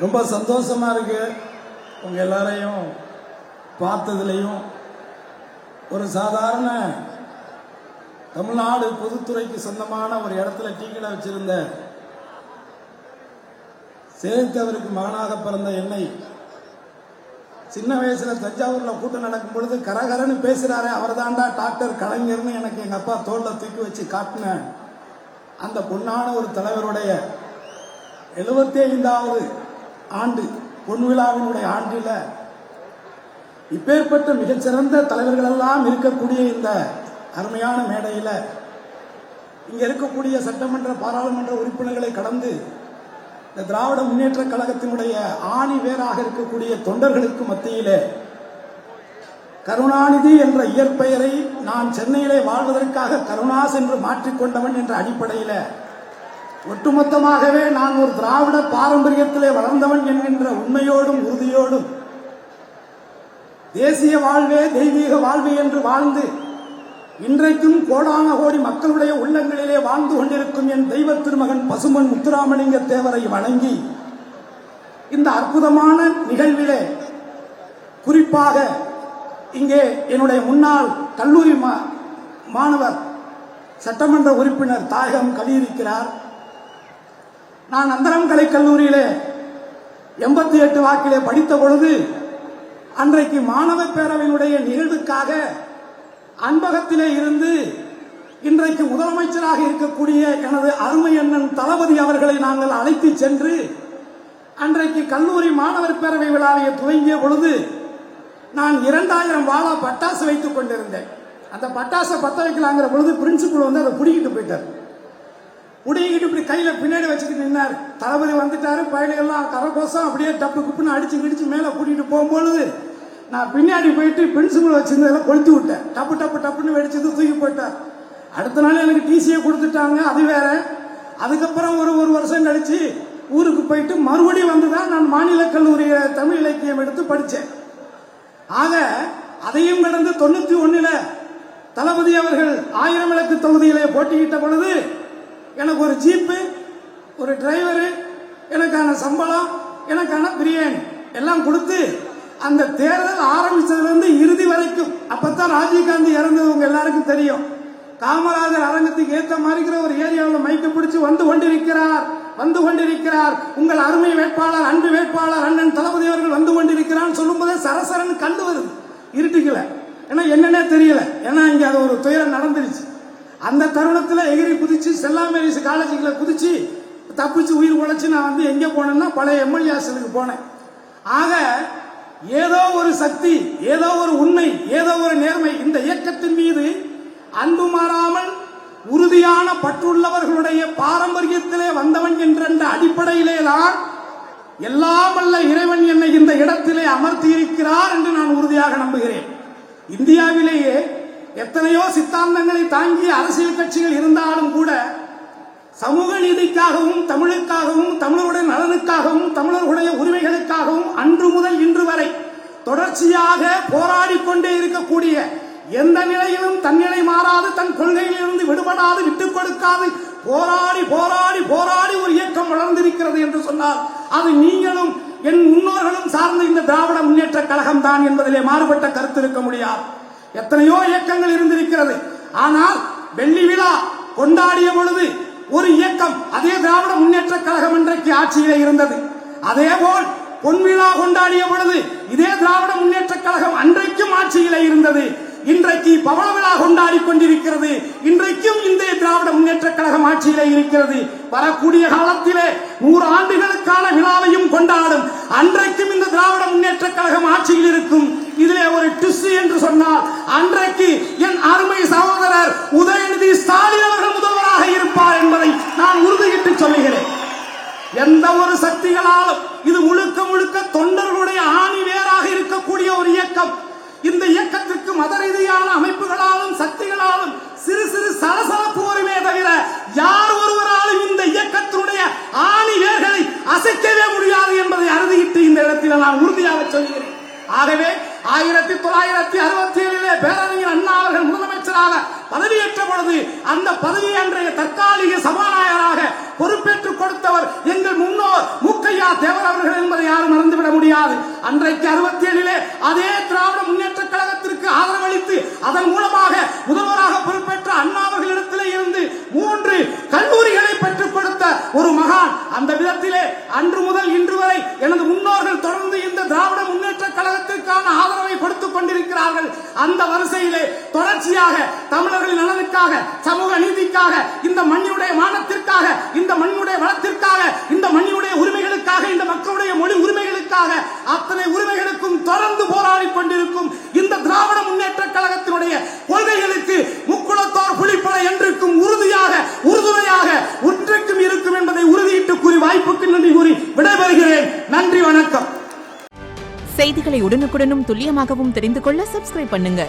ரொம்ப சந்தோஷமா இருக்கு உங்க எல்லாரையும் பார்த்ததுலையும். ஒரு சாதாரண தமிழ்நாடு பொதுத்துறைக்கு சொந்தமான ஒரு இடத்துல டீ கடை வச்சிருந்த சேர்த்தவருக்கு மகனாக பிறந்த என்னை சின்ன வயசுல தஞ்சாவூர்ல கூட்டம் நடக்கும் பொழுது கரகரன்னு பேசுறாரு, அவர் தாண்டா டாக்டர் கலைஞர்னு எனக்கு எங்க அப்பா தோல்ல தூக்கி வச்சு காட்டின அந்த பொன்னான ஒரு தலைவருடைய 75வது ஆண்டு பொன்விழாவினுடைய ஆண்டில் இப்பேற்பட்ட மிகச்சிறந்த தலைவர்கள் எல்லாம் இருக்கக்கூடிய இந்த அருமையான மேடையில் இங்க இருக்கக்கூடிய சட்டமன்ற பாராளுமன்ற உறுப்பினர்களை கடந்து இந்த திராவிட முன்னேற்ற கழகத்தினுடைய ஆணி வேராக இருக்கக்கூடிய தொண்டர்களுக்கு மத்தியிலே கருணாநிதி என்ற இயற்பெயரை நான் சென்னையிலே வாழ்வதற்காக கருணாஸ் என்று மாற்றிக்கொண்டவன் என்ற அடிப்படையில் ஒட்டுமொத்தமாகவே நான் ஒரு திராவிட பாரம்பரியத்திலே வளர்ந்தவன் என்கின்ற உண்மையோடும் உறுதியோடும் தேசிய வாழ்வே தெய்வீக வாழ்வே என்று வாழ்ந்து இன்றைக்கும் கோடான கோடி மக்களுடைய உள்ளங்களிலே வாழ்ந்து கொண்டிருக்கும் என் தெய்வ திருமகன் பசுமன் முத்துராமலிங்க தேவரை வணங்கி இந்த அற்புதமான நிகழ்விலே குறிப்பாக இங்கே என்னுடைய முன்னாள் கல்லூரி மாணவர் சட்டமன்ற உறுப்பினர் தாயகம் கலியிருக்கிறார். நான் அந்தரம் கலை கல்லூரியிலே 88 வாக்கிலே படித்த பொழுது அன்றைக்கு மாணவர் பேரவையினுடைய நிகழ்வுக்காக அன்பகத்திலே இருந்து இன்றைக்கு முதலமைச்சராக இருக்கக்கூடிய எனது அருமை அண்ணன் தளபதி அவர்களை நாங்கள் அழைத்து சென்று அன்றைக்கு கல்லூரி மாணவர் பேரவை விழாவை துவங்கிய பொழுது நான் 2000 வாழா பட்டாசு வைத்துக் கொண்டிருந்தேன். அந்த பட்டாசை பத்த வைக்கலாங்கிற பொழுது பிரின்சிபல் வந்து அதை புடிக்கிட்டு போயிட்டார். புடிக்கிட்டு இப்படி கையில பின்னாடி வச்சுக்கிட்டு நின்னார். தளபதி வந்துட்டாரு, பயணிகள்லாம் கரகோசம் அப்படியே டப்பு குப்புன்னு அடிச்சு கிடிச்சு மேல கூட்டிட்டு போகும்பொழுது நான் பின்னாடி போயிட்டு பிரின்சிபல் வச்சிருந்ததெல்லாம் கொளுத்தி விட்டேன். டப்பு டப்பு டப்புன்னு வெடிச்சது தூக்கி போயிட்டார். அடுத்த நாள் எனக்கு டிசியை கொடுத்துட்டாங்க, அது வேற. அதுக்கப்புறம் ஒரு வருஷம் கழிச்சு ஊருக்கு போயிட்டு மறுபடியும் வந்துதான் நான் மாநில கல்லூரியில தமிழ் இலக்கியம் எடுத்து படித்தேன். ஆக அதையும் கடந்து 91ல் தளபதி அவர்கள் 1000 விளக்கு தொகுதியிலே போட்டியிட்ட பொழுது எனக்கு ஒரு ஜீப்பு, ஒரு டிரைவரு, எனக்கான சம்பளம், எனக்கான பிரியாணி எல்லாம் கொடுத்து அந்த தேர்தல் ஆரம்பிச்சதுலேருந்து இறுதி வரைக்கும், அப்பத்தான் ராஜீவ்காந்தி இறந்தது உங்க எல்லாருக்கும் தெரியும், காமராஜர் அரங்கத்துக்கு ஏற்ற மாதிரிக்கிற ஒரு ஏரியாவில் மைக்க பிடிச்சு வந்து கொண்டிருக்கிறார் உங்கள் அருமை வேட்பாளர், அன்பு வேட்பாளர் அண்ணன் தளபதி அவர்கள் வந்து கொண்டிருக்கிறார் சொல்லும் போதே சரசரன்னு கண்டு வருது இருட்டுக்கல. ஏன்னா என்னன்னே தெரியல, ஏன்னா இங்க அது ஒரு துயரம் நடந்துருச்சு. அந்த தருணத்தில் எகிரி குதிச்சு செல்லா மேரிஸ் காலேஜுக்குள்ள குதிச்சு தப்பிச்சு உயிர் உழைச்சு நான் வந்து எங்கே போனேன்னா பழைய எம்எல்ஏ ஹாஸ்டலுக்கு போனேன். ஆக ஏதோ ஒரு சக்தி, ஏதோ ஒரு உண்மை, ஏதோ ஒரு நேர்மை இந்த இயக்கத்தின் மீது அன்பு மாறாமல் உறுதியான பற்றுள்ளவர்களுடைய பாரம்பரியத்திலே வந்தவன் என்ற அடிப்படையிலே தான் எல்லாம் வல்ல இறைவன் என்னை இந்த இடத்திலே அமர்த்தி இருக்கிறார் என்று நான் உறுதியாக நம்புகிறேன். இந்தியாவிலேயே எத்தனையோ சித்தாந்தங்களை தாங்கிய அரசியல் கட்சிகள் இருந்தாலும் கூட சமூக நீதிக்காகவும் தமிழுக்காகவும் தமிழருடைய நலனுக்காகவும் தமிழர்களுடைய உரிமைகளுக்காகவும் அன்று முதல் இன்று வரை தொடர்ச்சியாக போராடி கொண்டே இருக்கக்கூடிய, எந்த நிலையிலும் தன்னிலை மாறாது, தன் கொள்கையிலிருந்து விடுபடாது, விட்டுக் கொடுக்காது போராடி போராடி போராடி ஒரு இயக்கம் வளர்ந்திருக்கிறது என்று சொன்னால் அது நீங்களும் என் முன்னோர்களும் சார்ந்த இந்த திராவிட முன்னேற்ற கழகம் தான் என்பதிலே மாறுபட்ட கருத்து இருக்க முடியாது. எத்தனையோ இயக்கங்கள் இருந்திருக்கிறது. ஆனால் வெள்ளி விழா கொண்டாடிய பொழுது ஒரு இயக்கம், அதே திராவிட முன்னேற்ற கழகம் இன்றைக்கு ஆட்சியிலே இருந்தது. அதே போல் பொன்விழா கொண்டாடிய பொழுது இதே திராவிட முன்னேற்ற கழகம் அன்றைக்கும் ஆட்சியிலே இருந்தது. இன்றைக்கு பவள விழா கொண்டாடி கொண்டிருக்கிறது. இன்றைக்கும் இந்த திராவிட முன்னேற்ற கழகம் ஆட்சியிலே இருக்கிறது. வரக்கூடிய காலத்திலே 100 ஆண்டுகளுக்கான விழாவையும் கொண்டாடும். அன்றைக்கும் இந்த திராவிட முன்னேற்ற கழகம் ஆட்சியில் இருக்கும். இதிலே ஒரு ட்விஸ்ட் என்று சொன்னால் அன்றைக்கு என் அருமை சகோதரர் உதயநிதி ஸ்டாலின் அவர்கள் முதல்வராக இருப்பார் என்பதை நான் உறுதியிட்டு சொல்லுகிறேன். எந்த ஒரு சக்திகளாலும் இது முழுக்க முழுக்க தொண்டர்களுடைய ஆணி வேராக இருக்கக்கூடிய ஒரு இயக்கம். இந்த இயக்கத்திற்கு மத ரீதியான அமைப்புகளாலும் சக்திகளாலும் சிறு சிறு சலசலப்பு வருமே தவிர யார் ஒருவராலும் இந்த இயக்கத்தினுடைய ஆணி வேர்களை அசைக்கவே முடியாது என்பதை அறுதியிட்டு இந்த இடத்தில் நான் உறுதியாக சொல்கிறேன். ஆகவே 1967 பேரறிஞர் அண்ணா அவர்கள் முதலமைச்சராக பதவியேற்ற பொழுது அந்த பதவியை அன்றைய தற்காலிக சபாநாயகராக பொறுப்பேற்றுக் கொடுத்தவர் எங்கள் முன்னோர் மூக்கையா தேவர் அவர்கள் என்பதை யாரும் மறந்துவிட முடியாது. அன்றைக்கு 67 அதே திராவிட முன்னேற்ற கழகத்திற்கு ஆதரவளித்து அதன் மூலமாக முதல்வராக பொறுப்பேற்ற அண்ணா அவர்களிடத்திலே இருந்து 3 கல்லூரிகளை பெற்றுக் கொடுத்த ஒரு மகான். அந்த விதத்திலே அன்று முதல் இன்று வரை எனது முன்னோர்கள் தொடர்ந்து இந்த திராவிட முன்னேற்ற கழகத்திற்கான ஆதரவை கொடுத்துக் கொண்டிருக்கிறார்கள். அந்த வரிசையிலே தொடர்ச்சியாக தமிழர்களின் நலனுக்காக, சமூக நீதிக்காக, இந்த மண்ணினுடைய மானத்திற்காக, இந்த மண்ணுடைய வளத்திற்காக, இந்த மண்ணினுடைய உரிமைகளுக்காக, இந்த மக்களுடைய மொழி உரிமைகளுக்காக, அத்தனை உரிமைகளுக்கும் தொடர்ந்து போராடி கொண்டிருக்கும் இந்த திராவிட முன்னேற்ற கழகத்தினுடைய கொள்கைகளுக்கு முக்குளத்தோர் புலிப்படை என்றுக்கும் உறுதியாக, உறுதுணையாக ஒன்றைக்கும் இருக்கும் என்பதை உறுதியிட்டு கூறி வாய்ப்புக்கு நன்றி கூறி விடைபெறுகிறேன். நன்றி, வணக்கம். செய்திகளை உடனுக்குடனும் துல்லியமாகவும் தெரிந்து கொள்ள சப்ஸ்கிரைப் பண்ணுங்க.